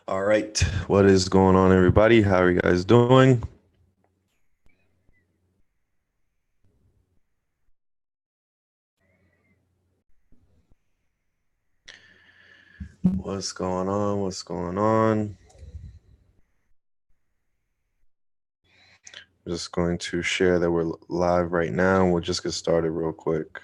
All right, what is going on, everybody? How are you guys doing? What's going on? What's going on? I'm just going to share that we're live right now. We'll just get started real quick.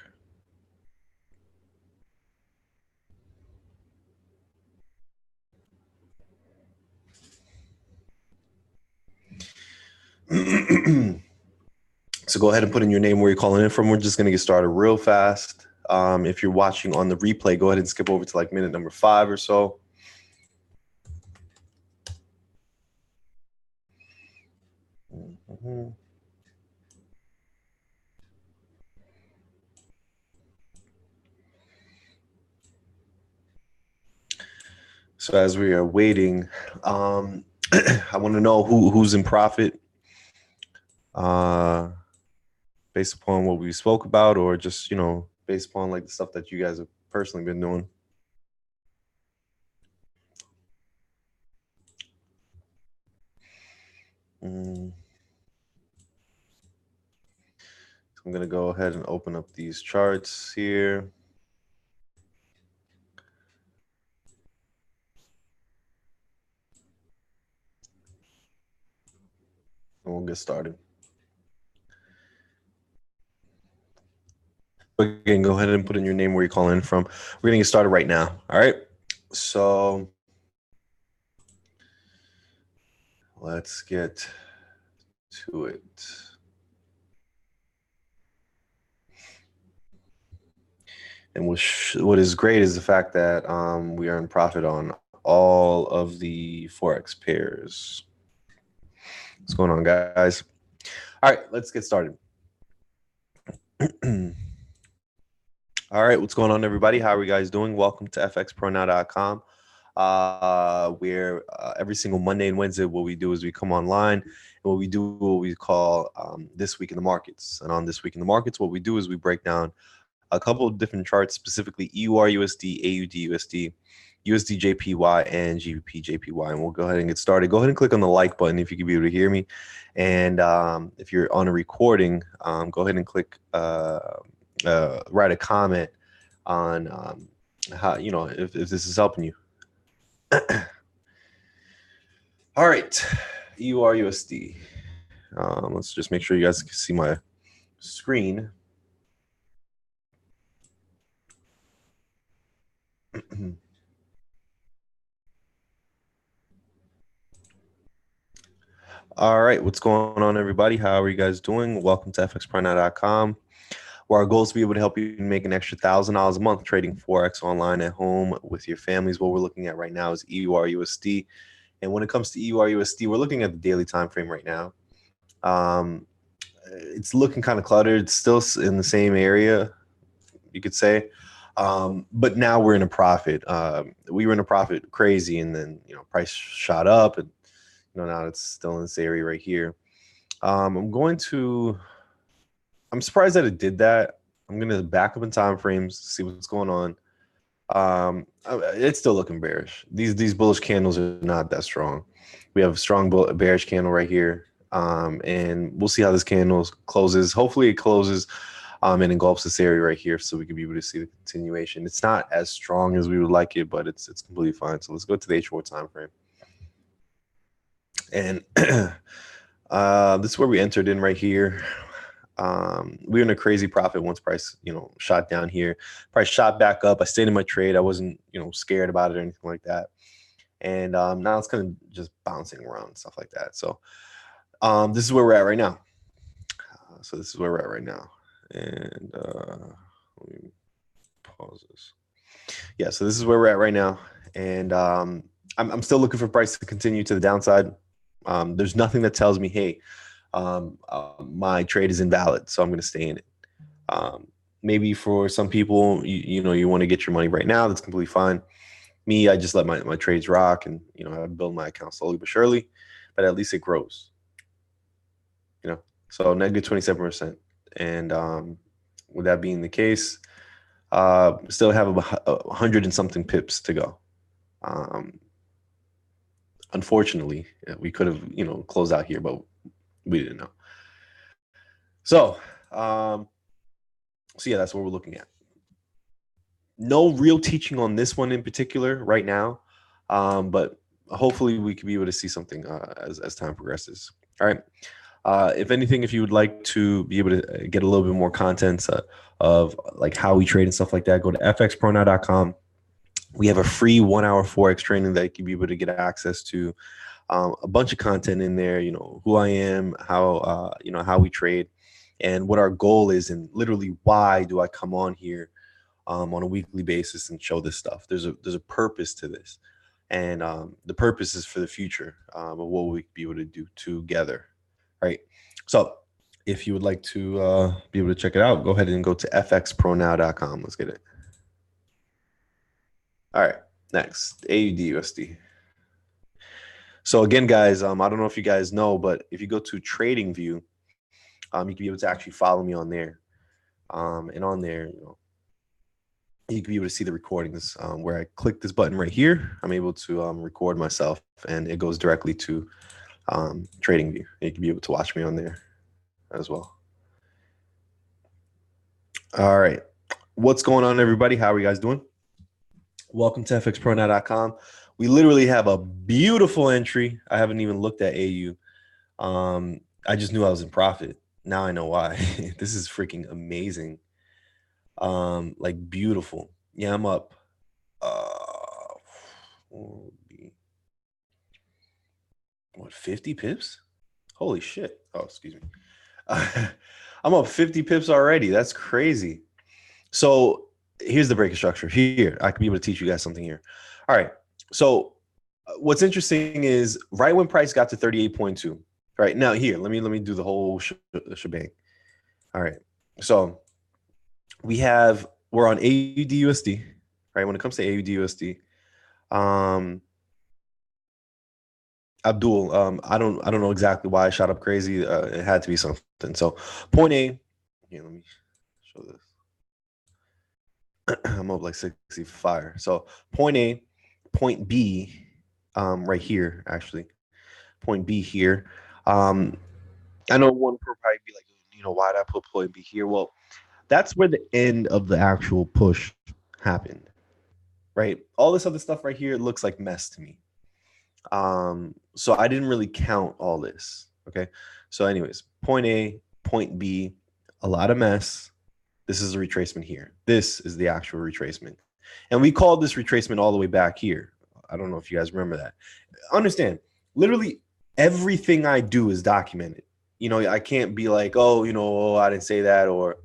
So go ahead and put in your name, where you're calling in from. We're just going to get started real fast. If you're watching on the replay, go ahead and skip over to like minute number 5 or so. So as we are waiting, I want to know who's in profit, based upon what we spoke about, or just, based upon like the stuff that you guys have personally been doing. So I'm going to go ahead and open up these charts here. And we'll get started. Again, go ahead and put in your name, where you're calling in from. We're going to get started right now. All right. So let's get to it. And what is great is the fact that we are in profit on all of the Forex pairs. What's going on, guys? All right, let's get started. All right, what's going on, everybody? How are you guys doing? Welcome to FxProNow.com. Where every single Monday and Wednesday, what we do is we come online, and what we do, what we call This Week in the Markets. And on This Week in the Markets, what we do is we break down a couple of different charts, specifically EURUSD, AUDUSD, USDJPY, and GBPJPY. And we'll go ahead and get started. Go ahead and click on the like button if you can be able to hear me. And if you're on a recording, go ahead and click, write a comment on how, if this is helping you. All right, EURUSD. Let's just make sure you guys can see my screen. All right, what's going on, everybody? How are you guys doing? Welcome to FxProNow.com, where our goal is to be able to help you make an extra $1,000 a month trading Forex online at home with your families. What we're looking at right now is EURUSD. And when it comes to EURUSD, we're looking at the daily time frame right now. It's looking kind of cluttered. It's still in the same area, you could say. But now we're in a profit. We were in a profit crazy, and then price shot up, and now it's still in this area right here. I'm surprised that it did that. I'm gonna back up in time frames to see what's going on. It's still looking bearish. These bullish candles are not that strong. We have a strong bearish candle right here, and we'll see how this candle closes. Hopefully it closes and engulfs this area right here, so we can be able to see the continuation. It's not as strong as we would like it, but it's completely fine. So let's go to the H4 time frame. And this is where we entered in right here. We were in a crazy profit once price, shot down here. Price shot back up. I stayed in my trade. I wasn't, scared about it or anything like that. And now it's kind of just bouncing around and stuff like that. So this is where we're at right now. And let me pause this. Yeah, so this is where we're at right now. And I'm still looking for price to continue to the downside. There's nothing that tells me, hey, my trade is invalid, so I'm going to stay in it. Maybe for some people, you want to get your money right now. That's completely fine. Me, I just let my trades rock, and I build my account slowly but surely, but at least it grows. So negative 27%. And with that being the case, Still have about 100 and something pips to go. Unfortunately, we could have, closed out here, but we didn't know. So, yeah, that's what we're looking at. No real teaching on this one in particular right now, but hopefully we can be able to see something as time progresses. All right. If anything, if you would like to be able to get a little bit more content of like how we trade and stuff like that, go to FxProNow.com. We have a free 1 hour Forex training that you can be able to get access to. A bunch of content in there, who I am, how, how we trade, and what our goal is, and literally why do I come on here on a weekly basis and show this stuff. There's a purpose to this, and the purpose is for the future of what we be able to do together, right? So if you would like to be able to check it out, go ahead and go to FxProNow.com. Let's get it. All right, next, AUDUSD. So again, guys, I don't know if you guys know, but if you go to Trading View, you can be able to actually follow me on there, and on there, you can be able to see the recordings where I click this button right here. I'm able to record myself, and it goes directly to Trading View. You can be able to watch me on there as well. All right, what's going on, everybody? How are you guys doing? Welcome to FxProNow.com. We literally have a beautiful entry. I haven't even looked at AU. I just knew I was in profit. Now I know why. This is freaking amazing. Like beautiful. Yeah, I'm up. What, 50 pips? Holy shit. Oh, excuse me. I'm up 50 pips already. That's crazy. So here's the breaking structure. Here, I could be able to teach you guys something here. All right. So what's interesting is right when price got to 38.2. Right now, here, let me do the whole shebang. All right. So we're on AUDUSD, right? When it comes to AUDUSD, Abdul, I don't know exactly why I shot up crazy. It had to be something. So point A, here, let me show this. I'm up like 60 fire. So point A, point B, right here, actually. Point B here. I know one per probably be like, why'd I put point B here? Well, that's where the end of the actual push happened, right? All this other stuff right here looks like mess to me. So I didn't really count all this. Okay. So anyways, point A, point B, a lot of mess. This is a retracement here. This is the actual retracement. And we called this retracement all the way back here. I don't know if you guys remember that. Understand, literally everything I do is documented. I can't be like, oh, I didn't say that, or,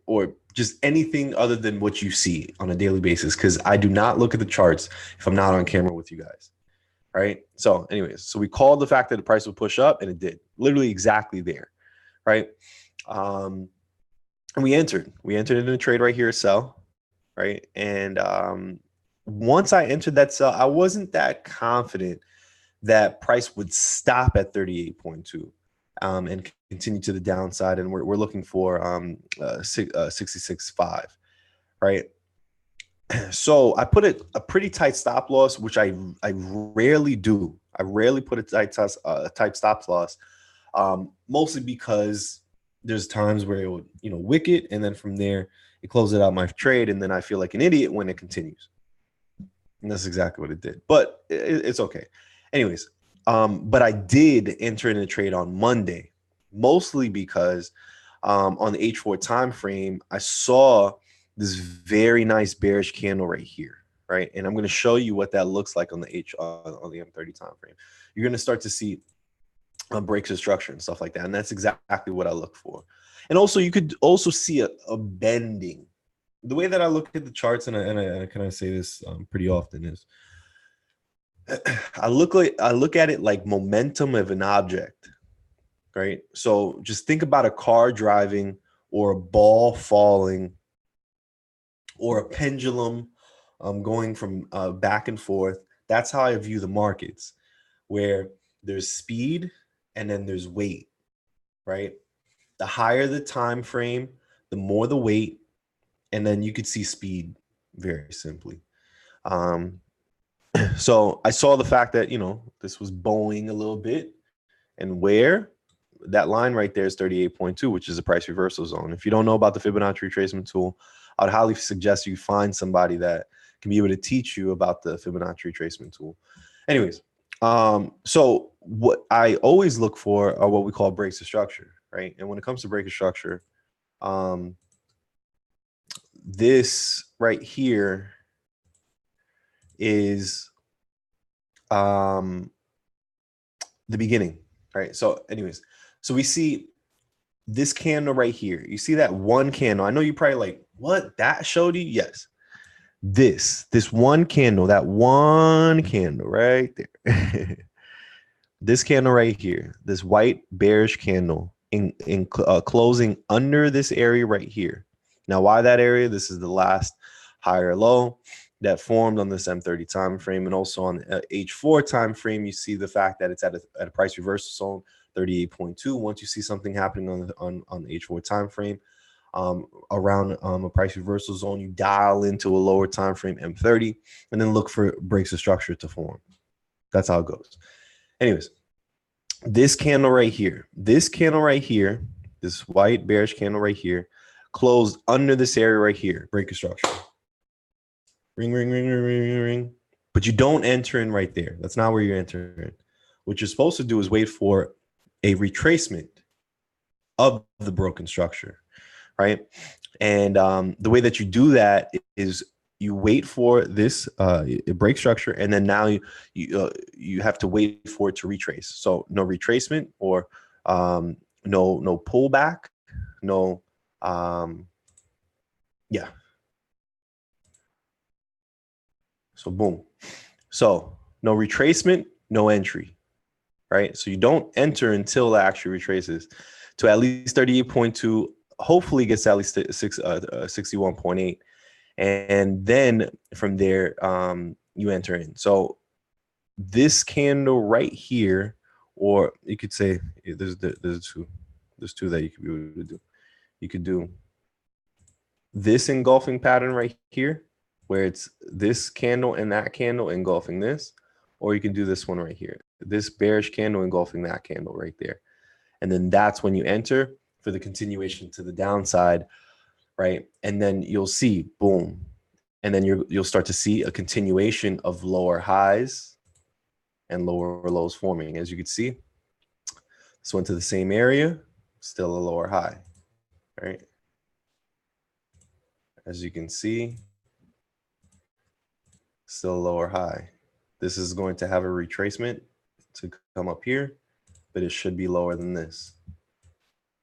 or just anything other than what you see on a daily basis, because I do not look at the charts if I'm not on camera with you guys. Right. So anyways, so we called the fact that the price would push up, and it did, literally exactly there. Right. And we entered in a trade right here, sell. Right. And once I entered that sell, I wasn't that confident that price would stop at 38.2 and continue to the downside. And we're looking for 66.5, right? So I put a pretty tight stop loss, which I rarely do. I rarely put a tight stop loss, mostly because there's times where it would, wick it, and then from there it closes out my trade, and then I feel like an idiot when it continues. And that's exactly what it did. But it's okay. Anyways, but I did enter in a trade on Monday, mostly because on the H4 time frame, I saw this very nice bearish candle right here, right? And I'm going to show you what that looks like on the on the M30 time frame. You're going to start to see breaks of structure and stuff like that, and that's exactly what I look for. And also, you could also see a bending. The way that I look at the charts, and I kind of say this pretty often, is I look at it like momentum of an object, right? So just think about a car driving, or a ball falling, or a pendulum going from back and forth. That's how I view the markets, where there's speed and then there's weight, right? The higher the time frame, the more the weight, and then you could see speed very simply. So I saw the fact that, you know, this was bowing a little bit, and where that line right there is 38.2, which is a price reversal zone. If you don't know about the Fibonacci retracement tool, I would highly suggest you find somebody that can be able to teach you about the Fibonacci retracement tool. Anyways, so what I always look for are what we call breaks of structure, right? And when it comes to break of structure, this right here is the beginning, right? So anyways, so we see this candle right here. You see that one candle? I know you probably like, what, that showed you? Yes. This one candle, that one candle right there. This candle right here, this white bearish candle in closing under this area right here. Now, why that area? This is the last higher low that formed on this M30 time frame, and also on H4 time frame. You see the fact that it's at a price reversal zone, 38.2. Once you see something happening on the H4 time frame, around a price reversal zone, you dial into a lower time frame M30, and then look for breaks of structure to form. That's how it goes. Anyways, this candle right here, this white bearish candle right here, closed under this area right here, break of structure. Ring, ring, ring, ring, ring, ring, ring. But you don't enter in right there. That's not where you're entering. What you're supposed to do is wait for a retracement of the broken structure, right? And the way that you do that is you wait for this break structure, and then now you have to wait for it to retrace. So no retracement, or no pullback, no yeah. So boom. So no retracement, no entry, right? So you don't enter until it actually retraces to at least 38.2. Hopefully gets at least 61.8. And then from there, you enter in. So this candle right here, or you could say there's two that you could be able to do. You could do this engulfing pattern right here, where it's this candle and that candle engulfing this, or you can do this one right here, this bearish candle engulfing that candle right there. And then that's when you enter for the continuation to the downside, right? And then you'll see, boom. And then you'll start to see a continuation of lower highs and lower lows forming. As you can see, this went to the same area, still a lower high, right? As you can see, still a lower high. This is going to have a retracement to come up here, but it should be lower than this.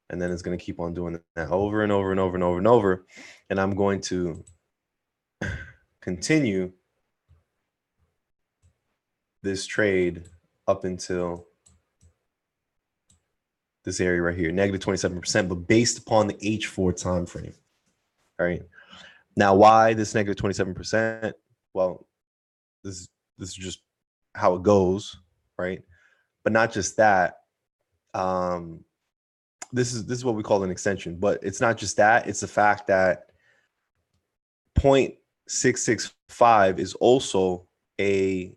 And then it's going to keep on doing that over and over and over and over and over. And I'm going to continue this trade up until this area right here, negative 27%, but based upon the H4 time frame. All right. Now, why this negative 27%? Well, this is just how it goes, right? But not just that. This is what we call an extension, but it's not just that. It's the fact that 0.665 is also a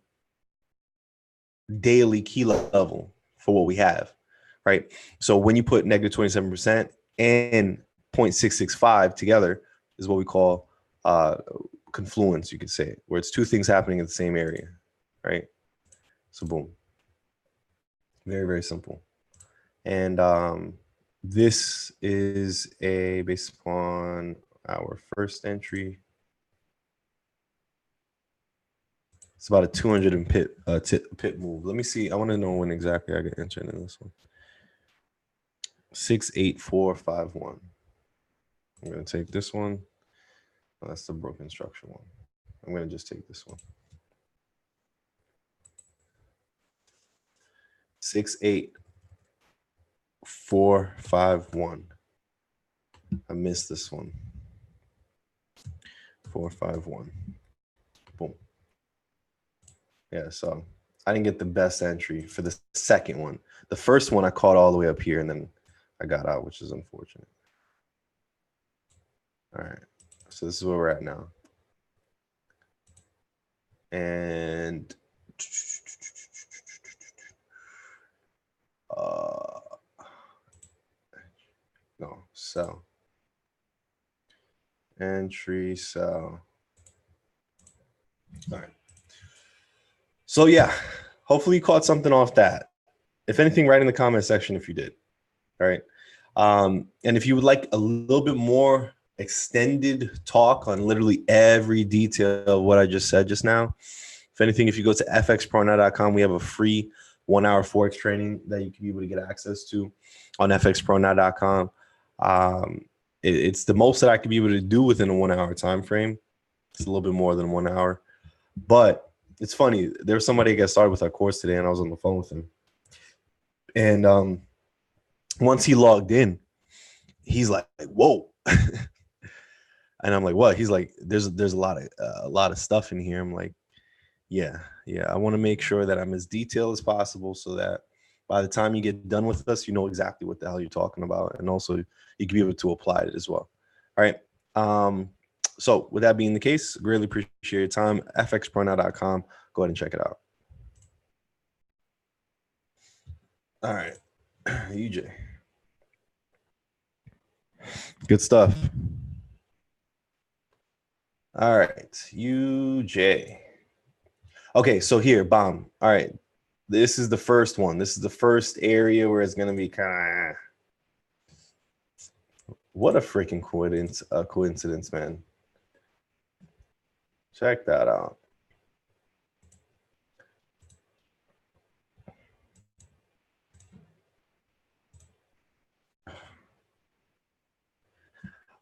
daily key level for what we have, right? So when you put negative 27% and 0.665 together is what we call confluence, you could say, where it's two things happening in the same area, right? So boom. Very, very simple. And this is based upon our first entry. It's about a 200 pip move. Let me see. I want to know when exactly I get entered in this one. 68451. I'm going to take this one. Oh, that's the broken structure one. I'm going to just take this one. 68451. I missed this one. 451. Boom. Yeah, so I didn't get the best entry for the second one. The first one I caught all the way up here, and then I got out, which is unfortunate. All right, So this is where we're at now. And no, sell. Entry, sell. All right. So yeah, hopefully you caught something off that. If anything, write in the comment section if you did. All right. And if you would like a little bit more extended talk on literally every detail of what I just said just now, if anything, if you go to FxProNow.com, we have a free 1-hour Forex training that you can be able to get access to on FxProNow.com. It's the most that I could be able to do within a 1-hour time frame. It's a little bit more than 1 hour, but it's funny. There was somebody that got started with our course today, and I was on the phone with him. And once he logged in, he's like, "Whoa!" And I'm like, "What?" He's like, "There's a lot of stuff in here." I'm like, "Yeah. I want to make sure that I'm as detailed as possible, so that by the time you get done with us, you know exactly what the hell you're talking about, and also you can be able to apply it as well." All right. So with that being the case, greatly appreciate your time. FxProNow.com. Go ahead and check it out. All right, UJ. Good stuff. All right, UJ. Okay, so here, bomb. All right, this is the first one. This is the first area where it's gonna be kind of. What a freaking coincidence, man. Check that out.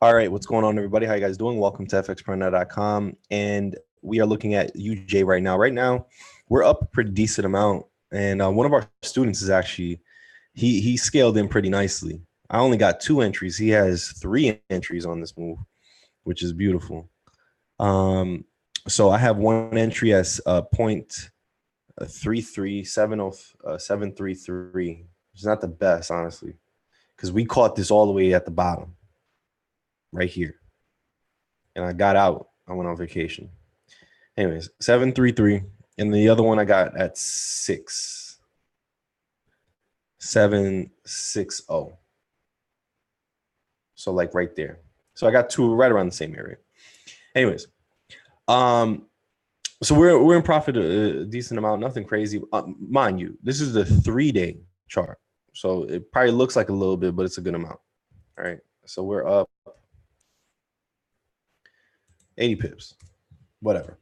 All right, what's going on, everybody? How you guys doing? Welcome to FxProNow.com, and we are looking at UJ right now. Right now, we're up a pretty decent amount, and one of our students is actually he scaled in pretty nicely. I only got 2 entries. He has 3 entries on this move, which is beautiful. So I have 1 entry as 0.3370733. It's not the best, honestly, because we caught this all the way at the bottom, right here, and I got out. I went on vacation. Anyways, 733, and the other one I got at 6760. So like right there. So I got 2 right around the same area. Anyways, so we're in profit a decent amount, nothing crazy. Mind you, this is the 3-day chart, so it probably looks like a little bit, but it's a good amount. All right, so we're up 80 pips, whatever.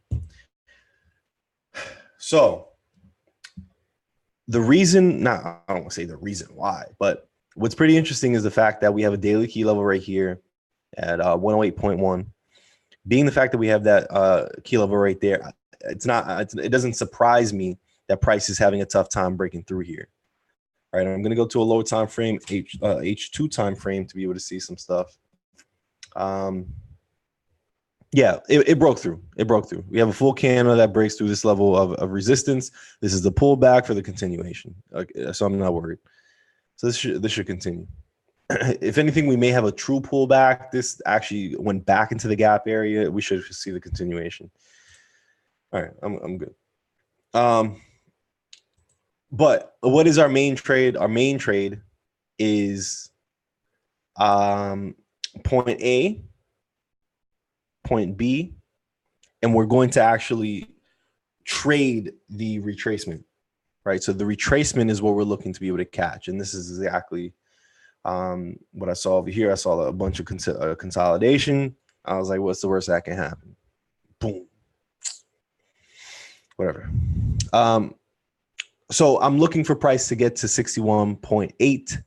So the reason, I don't want to say the reason why, but what's pretty interesting is the fact that we have a daily key level right here at 108.1. Being the fact that we have that key level right there, it doesn't surprise me that price is having a tough time breaking through here. All right, I'm going to go to a lower time frame, H2 time frame, to be able to see some stuff. Yeah, it broke through. It broke through. We have a full candle that breaks through this level of resistance. This is the pullback for the continuation. Okay, so I'm not worried. So this should continue. If anything, we may have a true pullback. This actually went back into the gap area. We should see the continuation. All right, I'm good. But what is our main trade? Our main trade is point A, point B, and we're going to actually trade the retracement, right? So the retracement is what we're looking to be able to catch, and this is exactly what I saw over here. I saw a bunch of consolidation. I was like, what's the worst that can happen? Boom. Whatever. So I'm looking for price to get to 61.8,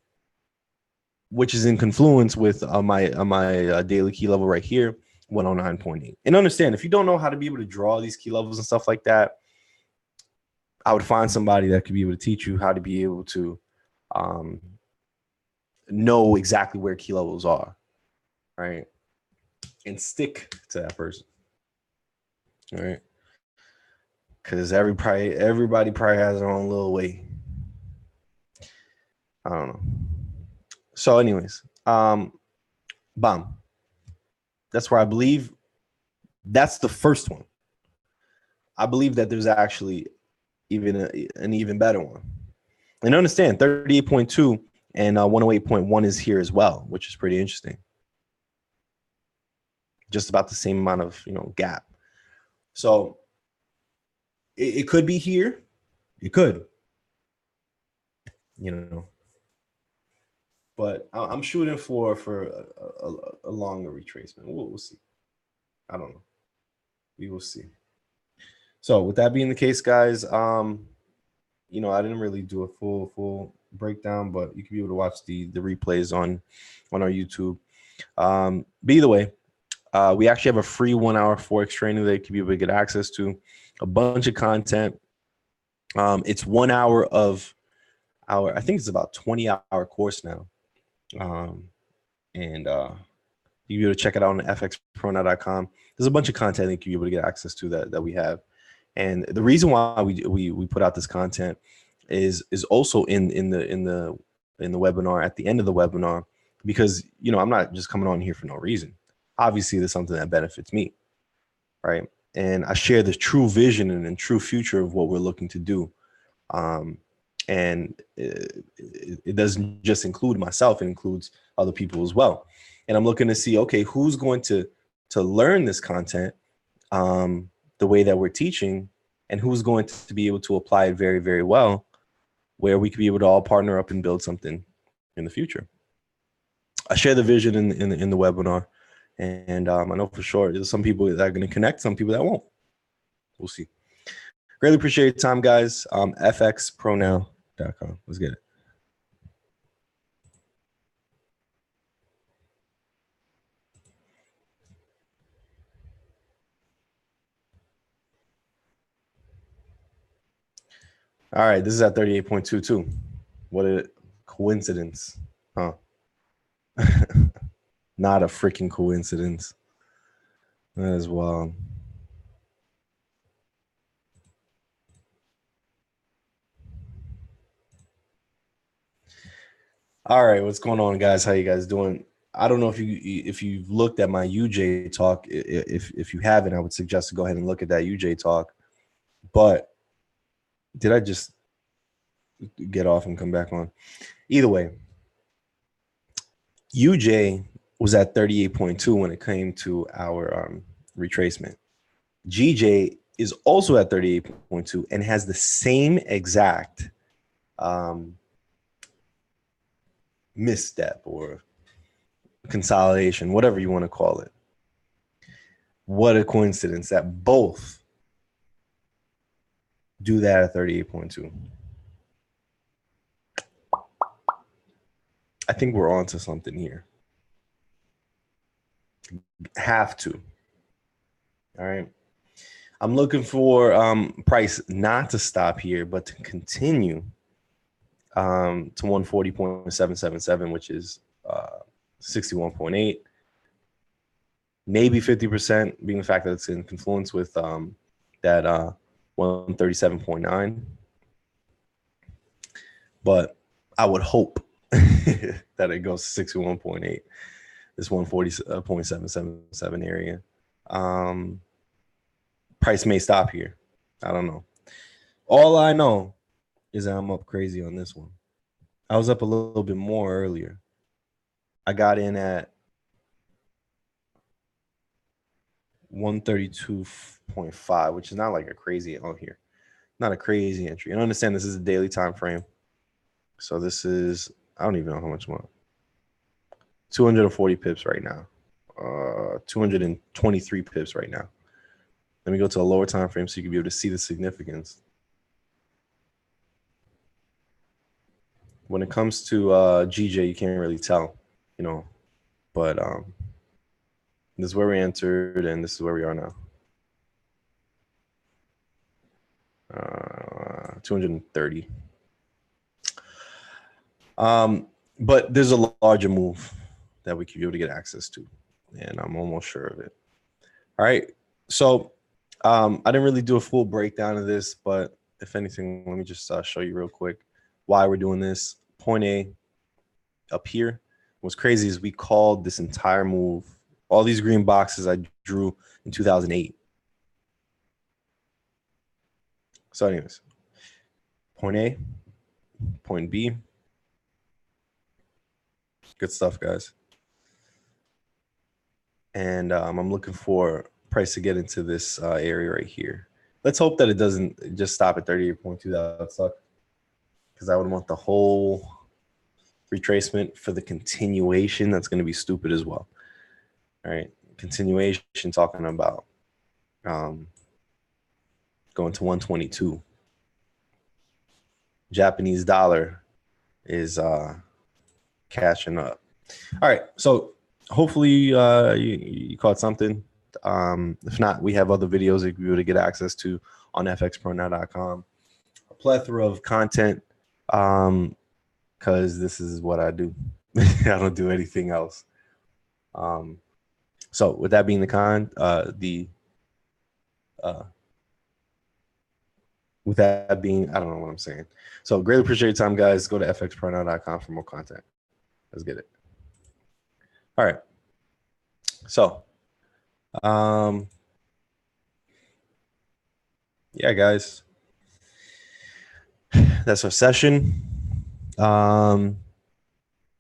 which is in confluence with my daily key level right here, 109.8. And understand, if you don't know how to be able to draw these key levels and stuff like that, I would find somebody that could be able to teach you how to be able to know exactly where key levels are, right? And stick to that person, all right? Because everybody probably has their own little way. I don't know. So anyways, bomb. That's where I believe that's the first one. I believe that there's actually even an even better one. And understand 38.2 and 108.1 is here as well, which is pretty interesting. Just about the same amount of, gap. So it could be here. It could, but I'm shooting for a longer retracement. We'll see. I don't know. We will see. So with that being the case, guys, I didn't really do a full breakdown, but you can be able to watch the replays on our YouTube. But either way, we actually have a free 1 hour Forex training that you can be able to get access to, a bunch of content. It's 1 hour of our, I think it's about 20-hour course now. And you can be able to check it out on FxProNow.com. There's a bunch of content that you can be able to get access to that we have. And the reason why we put out this content is also in the webinar, at the end of the webinar, because I'm not just coming on here for no reason. Obviously, there's something that benefits me, right? And I share the true vision and true future of what we're looking to do. And it doesn't just include myself; it includes other people as well. And I'm looking to see, okay, who's going to learn this content the way that we're teaching, and who's going to be able to apply it very, very well, where we could be able to all partner up and build something in the future. I share the vision in the webinar, and I know for sure there's some people that are going to connect, some people that won't. We'll see. Greatly appreciate your time, guys. FxProNow.com. Let's get it. All right, this is at 38.22. What a coincidence, huh? Not a freaking coincidence. That is wild. All right, what's going on, guys? How you guys doing? I don't know if you've looked at my UJ talk. If you haven't, I would suggest to go ahead and look at that UJ talk. But did I just get off and come back on? Either way, UJ was at 38.2 when it came to our retracement. GJ is also at 38.2 and has the same exact misstep or consolidation, whatever you want to call it. What a coincidence that both do that at 38.2. I think we're on to something here. Have to. All right. I'm looking for price not to stop here, but to continue to 140.777, which is 61.8. Maybe 50%, being the fact that it's in confluence with that 137.9. But I would hope that it goes to 61.8, this 140.777 area. Price may stop here. I don't know. All I know is that I'm up crazy on this one. I was up a little bit more earlier. I got in at 132.5, which is not like a crazy on here. Not a crazy entry. And understand this is a daily time frame. So this is, I don't even know how much more. 240 pips right now. 223 pips right now. Let me go to a lower time frame so you can be able to see the significance. When it comes to GJ, you can't really tell, but this is where we entered and this is where we are now. 230. But there's a larger move that we can be able to get access to, and I'm almost sure of it. All right, so I didn't really do a full breakdown of this, but if anything, let me just show you real quick why we're doing this. Point A up here. What's crazy is we called this entire move All these green boxes I drew in 2008. So anyways, point A, point B. Good stuff, guys. And I'm looking for price to get into this area right here. Let's hope that it doesn't just stop at 38.2. That would suck, because I would want the whole retracement for the continuation. That's going to be stupid as well. All right, continuation talking about going to 122. Japanese dollar is catching up. All right, so hopefully you caught something. If not, we have other videos that you'll be able to get access to on FxProNow.com. A plethora of content, because this is what I do. I don't do anything else. So with that being with that being, I don't know what I'm saying. So greatly appreciate your time, guys. Go to FxProNow.com for more content. Let's get it. All right. So, yeah, guys, that's our session.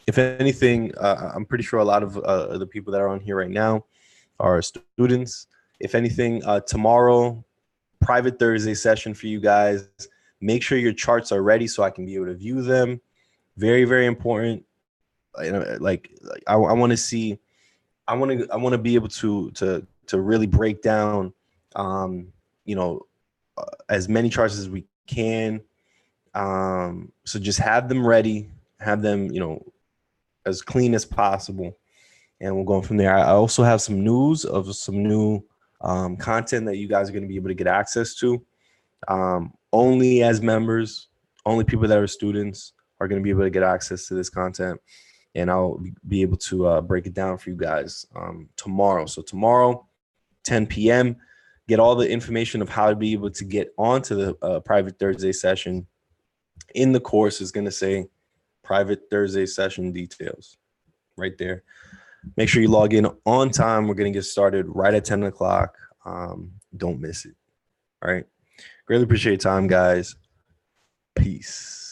If anything, I'm pretty sure a lot of the people that are on here right now are students. If anything, tomorrow, private Thursday session for you guys. Make sure your charts are ready so I can be able to view them. Very, very important. Like I want to see. I want to be able to really break down, as many charts as we can. So just have them ready, have them, as clean as possible, and we'll go from there. I also have some news of some new content that you guys are going to be able to get access to. Only as members, only people that are students are going to be able to get access to this content, and I'll be able to break it down for you guys tomorrow. So tomorrow, 10 p.m., get all the information of how to be able to get onto the private Thursday session. In the course is going to say private Thursday session details right there. Make sure you log in on time. We're going to get started right at 10 o'clock. Don't miss it. All right. Greatly appreciate your time, guys. Peace.